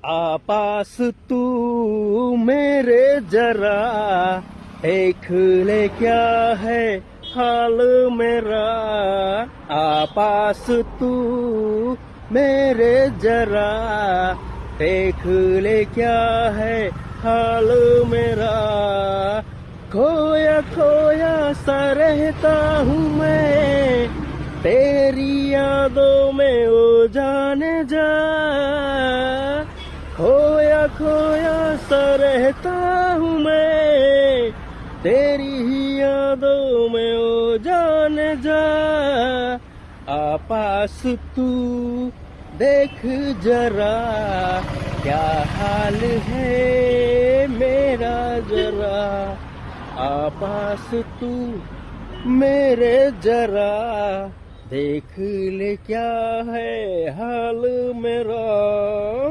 आपास तू मेरे जरा देख ले क्या है हाल मेरा आपास तू मेरे जरा देख ले क्या है हाल मेरा खोया खोया सा रहता हूँ मैं तेरी यादों में ओ जाने जा खोया खोया सा रहता हूँ मैं तेरी ही यादों में ओ जाने जा आपास तू देख जरा क्या हाल है मेरा जरा आपास तू मेरे जरा देख ले क्या है हाल मेरा